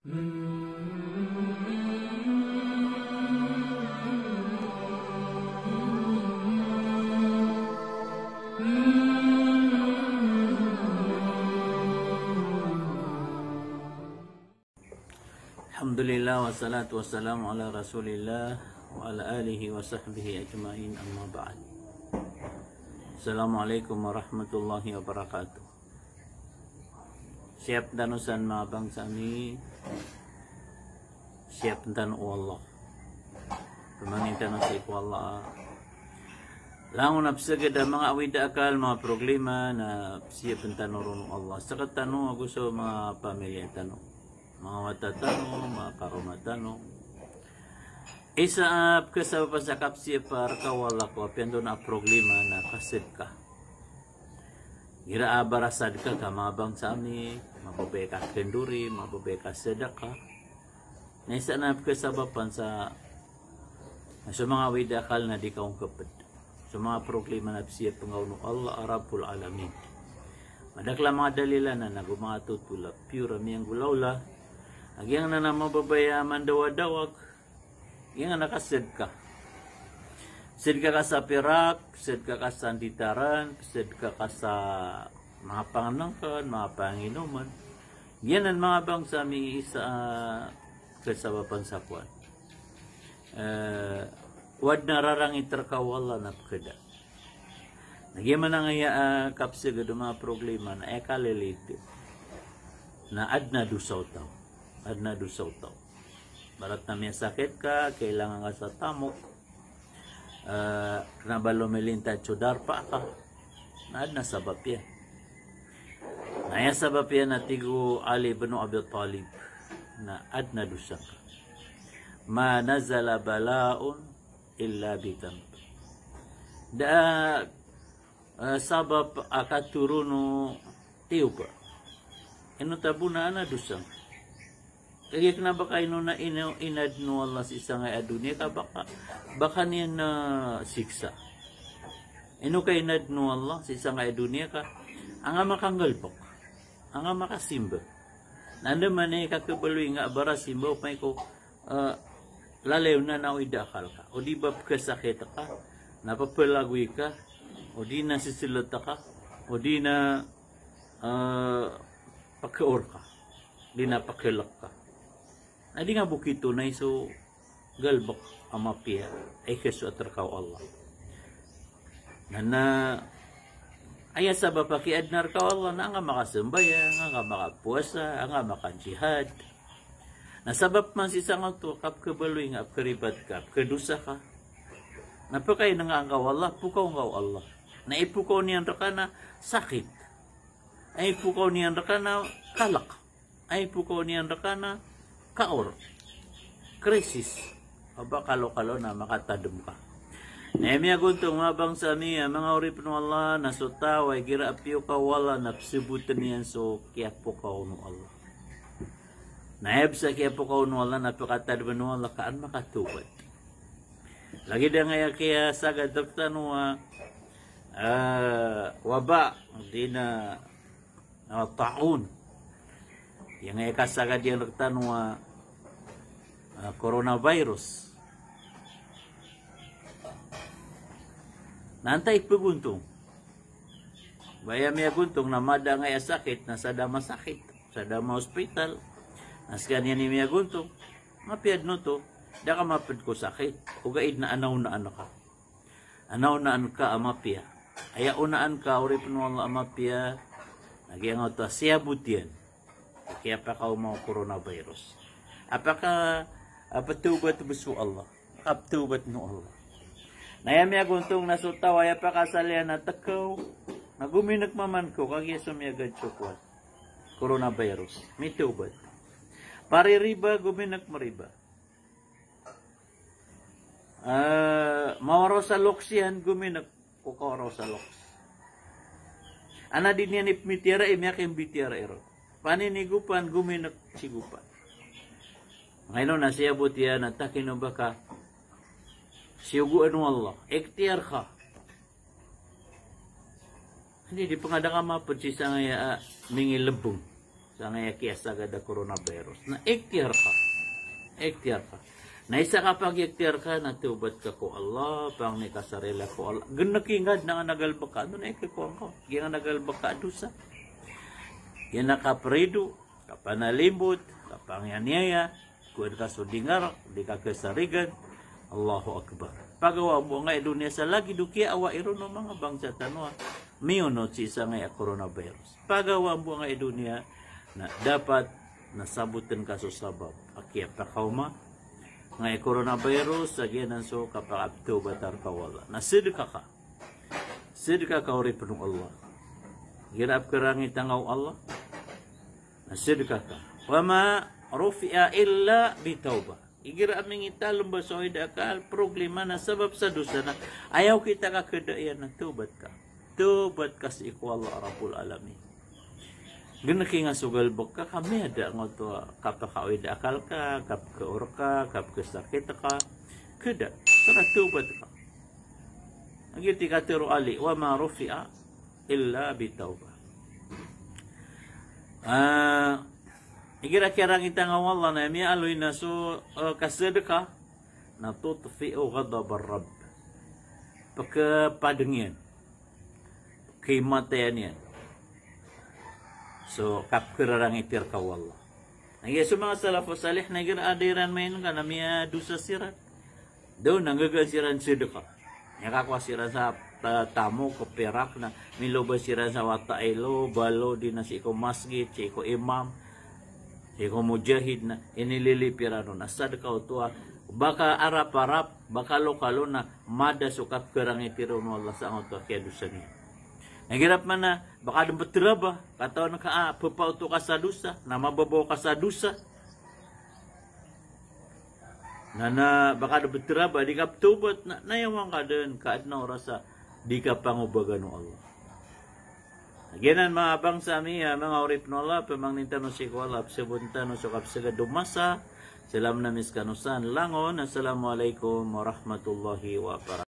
Alhamdulillah wassalatu wassalamu ala rasulillah wa ala alihi wa sahbihi ajma'in, amma ba'd. Assalamualaikum warahmatullahi wabarakatuh. Siap danusan mga bangsa ni siap tanu Allah pemanintan sa iku Allah langon napsagada mga awida akal mga problema na siap tanu runu Allah sakat tanu ako sa mga pamilya tanu mga watatano, mga karumatano. Isaap ka sa pasakap siya para kawala ko, piando na problema na kasid ka. Gira abarasad ka kamabang sa amin, mababay ka kenduri, mababay ka sedaka. Naisaap ka sa bapan sa mga widakal na di kaong kapit. Sa mga problema na siya pangawno Allah, Rabbul Alamin. Madakla mga dalila na nagumatut pula, pura miyang gulawla. Agyang na mababaya man dawadawag, yang nakasid ka. Sid ka sa pirak, sid ka sa antitaran, sid ka sa mga panganangkan, mga panginuman. Yan ang mga bang sa mi isa kasabapan sa kwan. Wad nararang iterkawala na pagkada. Nagyaman na nga kapsig mga problema na ekalilito na adna dusaw tao. Adna dusaw tao. Barat na may sakit ka, kailangan ka sa tamok, nabalo melinta chudar pa ka, na adna sabab yan. Naya sabab yan na tigo Ali bin Abi Talib, na adna dusa ka. Ma nazala balaun illa bitam. Da sabab akaturuno tiupa. Ino tabuna na dusa. Kaya na baka ino na inad no Allah sa isang ay adunia ka baka niya na siksa. Ino ka inad no Allah sa isang ay adunia ka ang makanggalpok, ang makasimba. Nanda man ay kakabaloy nga bara simba upay ko lalayo na idakal ka. O di ba kasakit ka, napapalagoy ka, o di na sisilot ka, o di na pagkaor ka, di na pakilak ka. Adi nga bukito na iso galbak amapia ay keso atrakaw Allah. Na aya sa bapakiad na rakaw Allah na nga makasambaya, nga makapuasa, nga makajihad. Nasabab man si sangaw to kap kabaloy nga karibat ka, kadusa ka. Napakay na nga ang Allah, pukaw nga Allah. Naipukaw niyan raka na sakit. Ay pukaw niyan raka na kalak. Ay pukaw niyan raka na kaor, krisis, aba kalo-kalo na makatadum ka. Nehemia guntong mabang sa niya, mga urip no Allah, nasutaw ay gira apyo ka wala, napsibutan niyan so kiyapo ka no Allah. Naeb sa kiyapo ka no Allah, napakatadum no Allah, kaan makatubad. Lagi na nga kaya sagad doktanwa, waba, di na taon. Yang ay kasagad yung nagtanong coronavirus. Nantay paguntong. Baya may guntong na mada nga sakit, na sada masakit, sada ma-hospital. Nas ganyan ni may guntong. Mapiad no to, da ka mapid ko sakit. Ugaid na anaw na ano ka. Anaw na ano ka amapia. Aya unaan ka, urip no Allah amapia. Nagyang ito, siya butian. Kaya pa ka mga coronavirus. Apaka patubat buso Allah. Kaptubat no Allah. Nayami aguntong nasutaw ay apakasalian na takaw. Naguminak maman ko kagya sumiyagad sukwat. Coronavirus. May tubat. Paririba guminak mariba. Mawaraw sa loks yan guminak kukawaraw sa loks. Ana din yan ipmitira imyak yung bitira ero. Paninigupan, guminak sigupan. Ngayon na siya buti yan, takin ba ka? Siyuguan mo Allah. Ikhtiar ka. Hindi, di pa nga da ka mapad si sa ngaya mingilabong. sa ngaya kiyasa gada coronavirus. Na ikhtiar ka. Ikhtiar ka. Na isa ka pag ikhtiar ka, natubat ka ko Allah, pang ni kasarila ko Allah. Ganakingad na nga nagalbak ka, ano na ikikuang ko? Nga nagalbak ka dusa. Yan nakaprido, kapanalimbot, kapangyanyaya, kuwan ka sudingar, di ka kesarigan, Allahu Akbar. Pagawa mo nga dunia sa lagi duki awa iro no mga bangsa tanwa. Miyunot si isa nga coronavirus. Pagawa mo nga dunia na dapat nasabutan ka sa sabab. Akia pakauma nga coronavirus sagyanan so kapag batar kawala. Nasidka ka. Sidka ka uri penung Allah. Girap kerangit tangaw Allah. Nasidka ka. Wama rufi'a illa bitawbah. Igira aming italong basoy dakal problema na sabab sa dosa na ayaw kita ka kedayan na tubat ka. Tubat ka sa iku Allah Rabbul Alamin. Ganaki nga sugal ka kami ada nga to kapakaoy dakal ka, kapkaur ka, kapkasakit ka. Keda, sana tubat ka. Ang iti katiro ali, wa ma rufi'a illa bitawbah. Igira-kirang itang Allah na miya aloy na so kasedeka na tutfi'u ghadab ar-Rabb. Pagkapadengyan. Kimatayan yan. So, kapkirarang itir ka Allah. Nagya so mga salafu salih na igira-adiran mayin ka na miya dusa siran. Doon, nanggagasiran sedeka. Nyakakwasiran sa tamo ko perak na milobasiran sa watailo, balo di na si ko masjid, si ko imam. Ikaw mujahid na inililipirano na sad ka utua baka arap-arap baka lokalo na mada sukat kerang itiro no Allah sa utua kaya dosa niya. Nagirap man na baka dumpetraba kataon ka pupauto ka sa dosa na mababaw ka sa dosa. Na baka dumpetraba di ka tubat na nayawang ka din kaadnaw rasa di ka pangubagan no Allah. Again, mga bangsa miya, mga urip no Allah, pamangnintan no si ko Allah, sebuntan no sukap sagad dumasa, salam na miskanusan langon, assalamualaikum warahmatullahi wabarakatuh.